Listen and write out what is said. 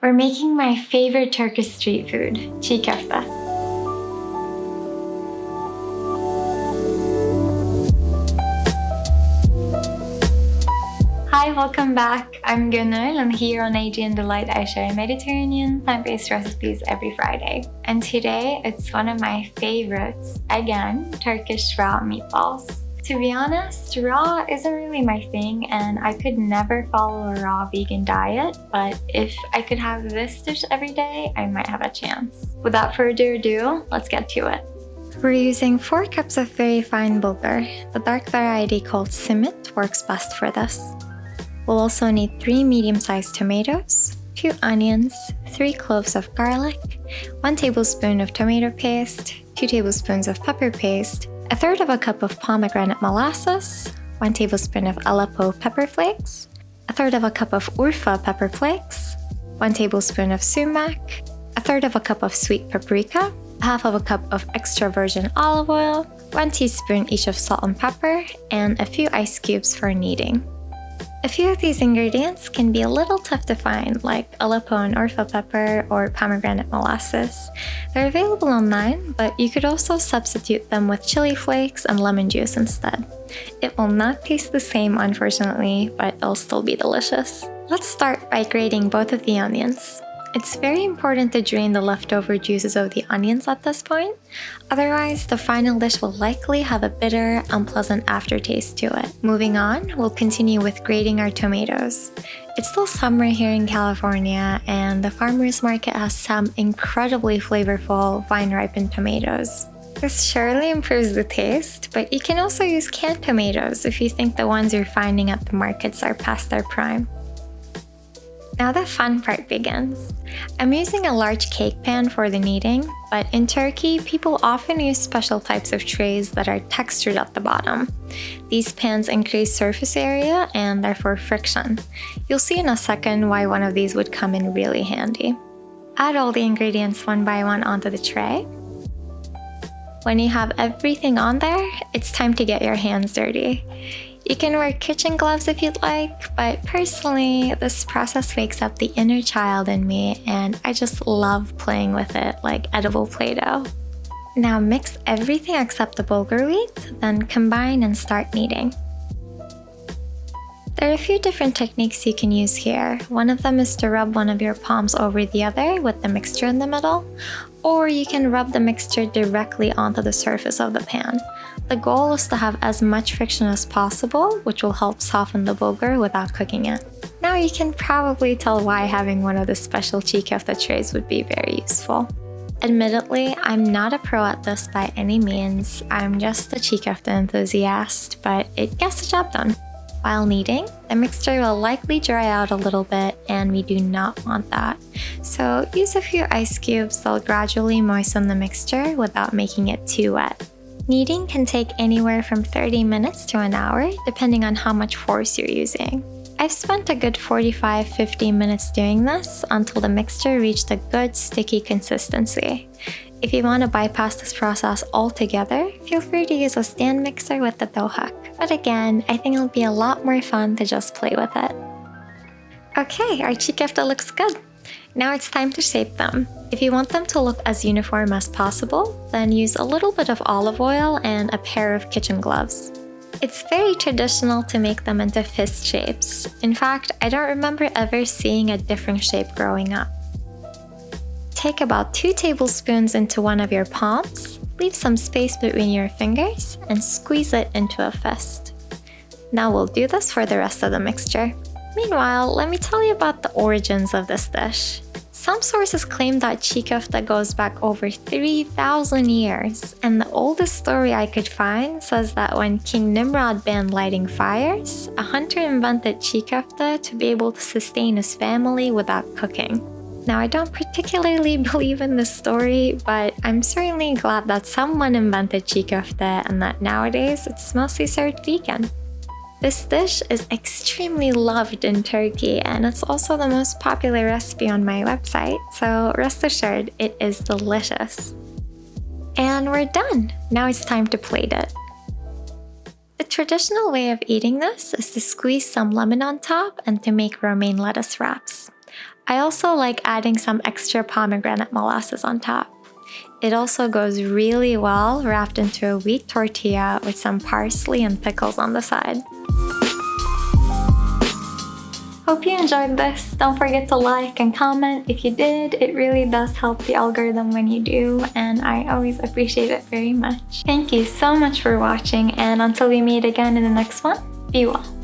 We're making my favorite Turkish street food, Cig Kofte. Hi, welcome back. I'm Gönül, and here on Asian Delight I share Mediterranean plant-based recipes every Friday. And today it's one of my favorites, again, Turkish raw meatballs. To be honest, raw isn't really my thing, and I could never follow a raw vegan diet, but if I could have this dish every day, I might have a chance. Without further ado, let's get to it. We're using 4 cups of very fine bulgur. The dark variety called simit works best for this. We'll also need 3 medium-sized tomatoes, 2 onions, 3 cloves of garlic, 1 tablespoon of tomato paste, 2 tablespoons of pepper paste, 1/3 of a cup of pomegranate molasses, 1 tablespoon of Aleppo pepper flakes, 1/3 of a cup of Urfa pepper flakes, 1 tablespoon of sumac, 1/3 of a cup of sweet paprika, 1/2 of a cup of extra virgin olive oil, 1 teaspoon each of salt and pepper, and a few ice cubes for kneading. A few of these ingredients can be a little tough to find, like Aleppo and Urfa pepper or pomegranate molasses. They're available online, but you could also substitute them with chili flakes and lemon juice instead. It will not taste the same, unfortunately, but it'll still be delicious. Let's start by grating both of the onions. It's very important to drain the leftover juices of the onions at this point. Otherwise, the final dish will likely have a bitter, unpleasant aftertaste to it. Moving on, we'll continue with grating our tomatoes. It's still summer here in California, and the farmer's market has some incredibly flavorful, vine-ripened tomatoes. This surely improves the taste, but you can also use canned tomatoes if you think the ones you're finding at the markets are past their prime. Now the fun part begins. I'm using a large cake pan for the kneading, but in Turkey, people often use special types of trays that are textured at the bottom. These pans increase surface area and therefore friction. You'll see in a second why one of these would come in really handy. Add all the ingredients one by one onto the tray. When you have everything on there, it's time to get your hands dirty. You can wear kitchen gloves if you'd like, but personally, this process wakes up the inner child in me, and I just love playing with it like edible Play-Doh. Now mix everything except the bulgur wheat, then combine and start kneading. There are a few different techniques you can use here. One of them is to rub one of your palms over the other with the mixture in the middle, or you can rub the mixture directly onto the surface of the pan. The goal is to have as much friction as possible, which will help soften the bulgur without cooking it. Now you can probably tell why having one of the special Cig Kofte trays would be very useful. Admittedly, I'm not a pro at this by any means. I'm just a Cig Kofte enthusiast, but it gets the job done. While kneading, the mixture will likely dry out a little bit, and we do not want that. So use a few ice cubes that'll gradually moisten the mixture without making it too wet. Kneading can take anywhere from 30 minutes to an hour, depending on how much force you're using. I've spent a good 45-50 minutes doing this until the mixture reached a good sticky consistency. If you want to bypass this process altogether, feel free to use a stand mixer with the dough hook. But again, I think it'll be a lot more fun to just play with it. Okay, our Cig Kofte looks good. Now it's time to shape them. If you want them to look as uniform as possible, then use a little bit of olive oil and a pair of kitchen gloves. It's very traditional to make them into fist shapes. In fact, I don't remember ever seeing a different shape growing up. Take about 2 tablespoons into one of your palms, leave some space between your fingers, and squeeze it into a fist. Now we'll do this for the rest of the mixture. Meanwhile, let me tell you about the origins of this dish. Some sources claim that Cig Kofte goes back over 3,000 years, and the oldest story I could find says that when King Nimrod banned lighting fires, a hunter invented Cig Kofte to be able to sustain his family without cooking. Now, I don't particularly believe in this story, but I'm certainly glad that someone invented Cig Kofte and that nowadays it's mostly served vegan. This dish is extremely loved in Turkey, and it's also the most popular recipe on my website, so rest assured it is delicious. And we're done! Now it's time to plate it. The traditional way of eating this is to squeeze some lemon on top and to make romaine lettuce wraps. I also like adding some extra pomegranate molasses on top. It also goes really well wrapped into a wheat tortilla with some parsley and pickles on the side. Hope you enjoyed this. Don't forget to like and comment if you did. It really does help the algorithm when you do, and I always appreciate it very much. Thank you so much for watching, and until we meet again in the next one, be well.